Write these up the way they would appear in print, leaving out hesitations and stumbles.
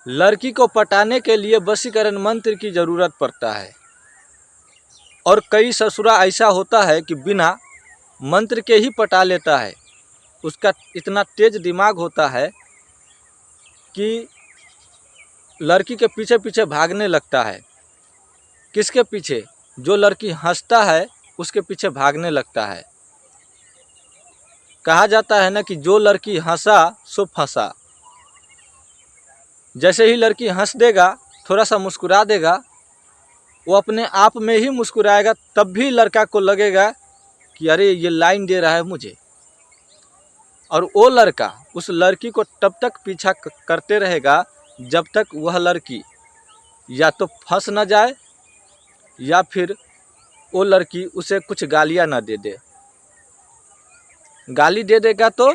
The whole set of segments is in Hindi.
लड़की को पटाने के लिए वशीकरण मंत्र की ज़रूरत पड़ता है। और कई ससुरा ऐसा होता है कि बिना मंत्र के ही पटा लेता है। उसका इतना तेज दिमाग होता है कि लड़की के पीछे पीछे भागने लगता है। किसके पीछे? जो लड़की हंसता है उसके पीछे भागने लगता है। कहा जाता है ना कि जो लड़की हंसा सो फंसा। जैसे ही लड़की हंस देगा, थोड़ा सा मुस्कुरा देगा, वो अपने आप में ही मुस्कुराएगा, तब भी लड़का को लगेगा कि अरे ये लाइन दे रहा है मुझे। और वो लड़का उस लड़की को तब तक पीछा करते रहेगा जब तक वह लड़की या तो फंस न जाए या फिर वो लड़की उसे कुछ गालियाँ न दे दे। गाली दे देगा तो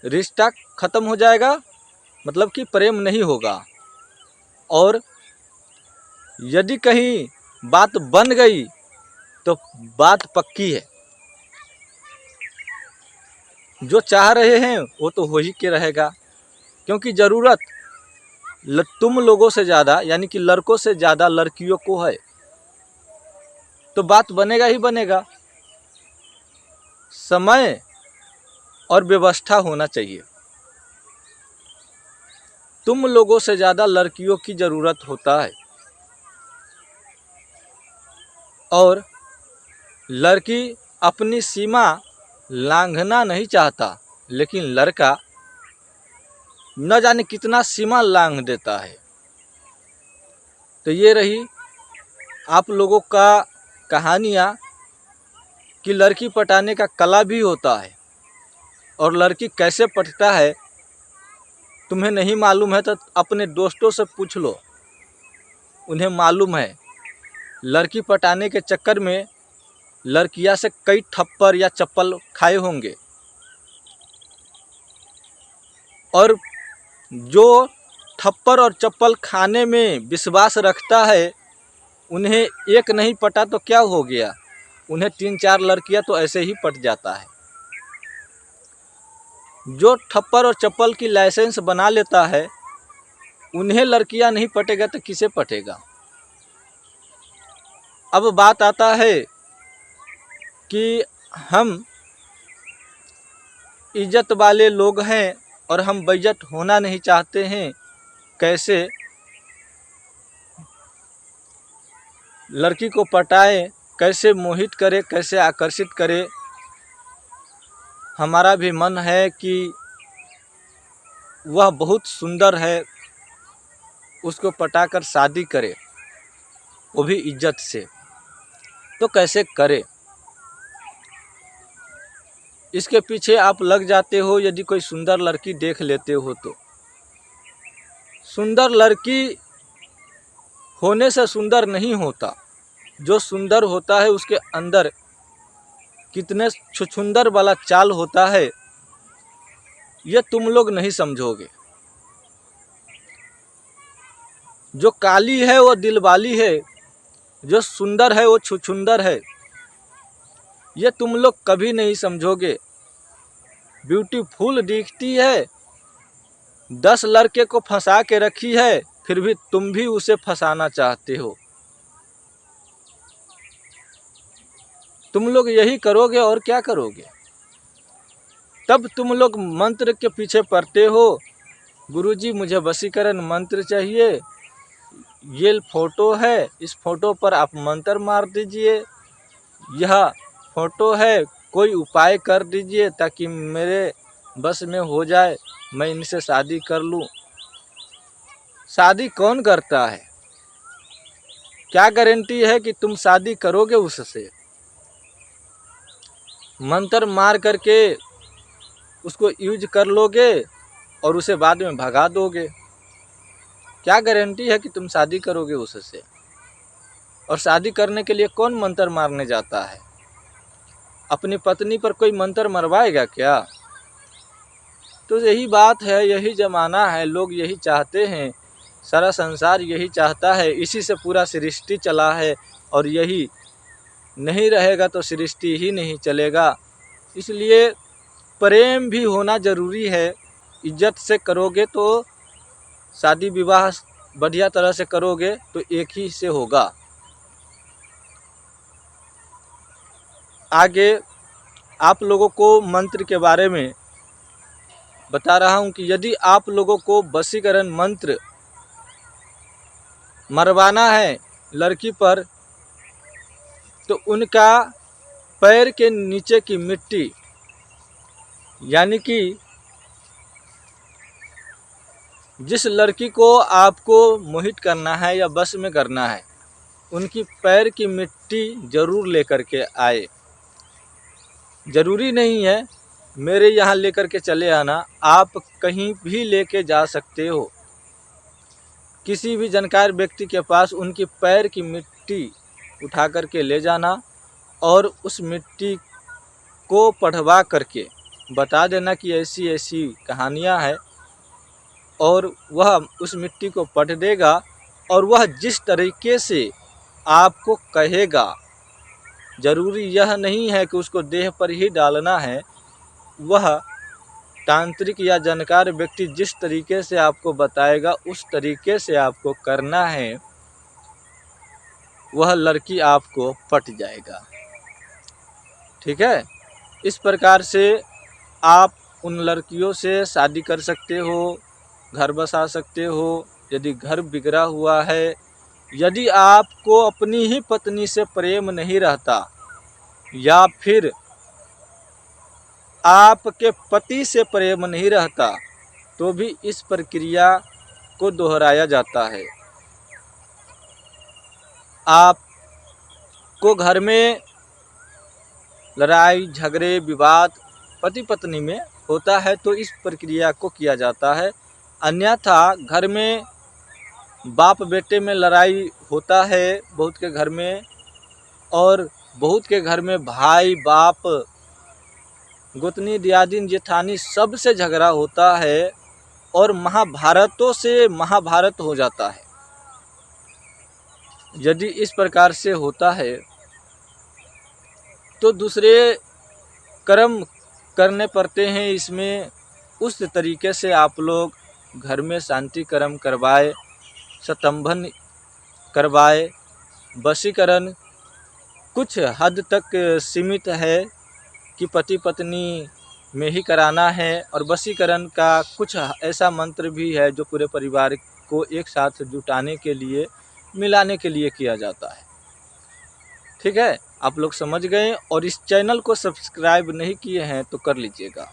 रिश्ता ख़त्म हो जाएगा, मतलब कि प्रेम नहीं होगा। और यदि कहीं बात बन गई तो बात पक्की है। जो चाह रहे हैं वो तो हो ही के रहेगा, क्योंकि ज़रूरत तुम लोगों से ज़्यादा, यानी कि लड़कों से ज़्यादा लड़कियों को है। तो बात बनेगा ही बनेगा। समय और व्यवस्था होना चाहिए। तुम लोगों से ज़्यादा लड़कियों की ज़रूरत होता है। और लड़की अपनी सीमा लांघना नहीं चाहता, लेकिन लड़का न जाने कितना सीमा लांघ देता है। तो ये रही आप लोगों का कहानियाँ कि लड़की पटाने का कला भी होता है। और लड़की कैसे पटता है तुम्हें नहीं मालूम है तो अपने दोस्तों से पूछ लो, उन्हें मालूम है। लड़की पटाने के चक्कर में लड़कियां से कई थप्पड़ या चप्पल खाए होंगे। और जो थप्पड़ और चप्पल खाने में विश्वास रखता है, उन्हें एक नहीं पटा तो क्या हो गया, उन्हें 3-4 लड़कियां तो ऐसे ही पट जाता है। जो थप्पड़ और चप्पल की लाइसेंस बना लेता है, उन्हें लड़कियां नहीं पटेगा तो किसे पटेगा। अब बात आता है कि हम इज्जत वाले लोग हैं और हम बेइज्जत होना नहीं चाहते हैं। कैसे लड़की को पटाएं, कैसे मोहित करे, कैसे आकर्षित करे। हमारा भी मन है कि वह बहुत सुंदर है, उसको पटाकर शादी करे, वो भी इज्जत से। तो कैसे करे, इसके पीछे आप लग जाते हो। यदि कोई सुंदर लड़की देख लेते हो तो सुंदर लड़की होने से सुंदर नहीं होता। जो सुंदर होता है उसके अंदर कितने छुछुंदर वाला चाल होता है, ये तुम लोग नहीं समझोगे। जो काली है वो दिलवाली है, जो सुंदर है वो छुछुंदर है, ये तुम लोग कभी नहीं समझोगे। ब्यूटीफुल दिखती है, 10 लड़के को फंसा के रखी है, फिर भी तुम भी उसे फंसाना चाहते हो। तुम लोग यही करोगे और क्या करोगे। तब तुम लोग मंत्र के पीछे पड़ते हो। गुरुजी मुझे वशीकरण मंत्र चाहिए, ये फोटो है, इस फोटो पर आप मंत्र मार दीजिए, यह फोटो है, कोई उपाय कर दीजिए ताकि मेरे बस में हो जाए, मैं इनसे शादी कर लूँ। शादी कौन करता है? क्या गारंटी है कि तुम शादी करोगे उससे? मंत्र मार करके उसको यूज कर लोगे और उसे बाद में भगा दोगे। क्या गारंटी है कि तुम शादी करोगे उससे? और शादी करने के लिए कौन मंत्र मारने जाता है? अपनी पत्नी पर कोई मंत्र मरवाएगा क्या? तो यही बात है, यही ज़माना है, लोग यही चाहते हैं, सारा संसार यही चाहता है, इसी से पूरा सृष्टि चला है। और यही नहीं रहेगा तो सृष्टि ही नहीं चलेगा। इसलिए प्रेम भी होना ज़रूरी है। इज्जत से करोगे तो शादी विवाह बढ़िया तरह से करोगे तो एक ही से होगा। आगे आप लोगों को मंत्र के बारे में बता रहा हूं कि यदि आप लोगों को वशीकरण मंत्र मरवाना है लड़की पर, तो उनका पैर के नीचे की मिट्टी, यानी कि जिस लड़की को आपको मोहित करना है या बस में करना है, उनकी पैर की मिट्टी जरूर लेकर के आए। ज़रूरी नहीं है मेरे यहाँ लेकर के चले आना, आप कहीं भी लेके जा सकते हो। किसी भी जानकार व्यक्ति के पास उनकी पैर की मिट्टी उठा करके ले जाना और उस मिट्टी को पढ़वा करके बता देना कि ऐसी ऐसी कहानियाँ हैं, और वह उस मिट्टी को पढ़ देगा और वह जिस तरीके से आपको कहेगा, ज़रूरी यह नहीं है कि उसको देह पर ही डालना है, वह तांत्रिक या जानकार व्यक्ति जिस तरीके से आपको बताएगा उस तरीके से आपको करना है, वह लड़की आपको पट जाएगा। ठीक है, इस प्रकार से आप उन लड़कियों से शादी कर सकते हो, घर बसा सकते हो। यदि घर बिगड़ा हुआ है, यदि आपको अपनी ही पत्नी से प्रेम नहीं रहता या फिर आपके पति से प्रेम नहीं रहता, तो भी इस प्रक्रिया को दोहराया जाता है। आपको घर में लड़ाई झगड़े विवाद पति पत्नी में होता है तो इस प्रक्रिया को किया जाता है। अन्यथा घर में बाप बेटे में लड़ाई होता है बहुत के घर में, और बहुत के घर में भाई बाप गोतनी दियादिन जेठानी सबसे झगड़ा होता है और महाभारतों से महाभारत हो जाता है। यदि इस प्रकार से होता है तो दूसरे कर्म करने पड़ते हैं। इसमें उस तरीके से आप लोग घर में शांति कर्म करवाए, सतंभन करवाए। वशीकरण कुछ हद तक सीमित है कि पति पत्नी में ही कराना है, और वशीकरण का कुछ ऐसा मंत्र भी है जो पूरे परिवार को एक साथ जुटाने के लिए, मिलाने के लिए किया जाता है। ठीक है, आप लोग समझ गए। और इस चैनल को सब्सक्राइब नहीं किए हैं तो कर लीजिएगा।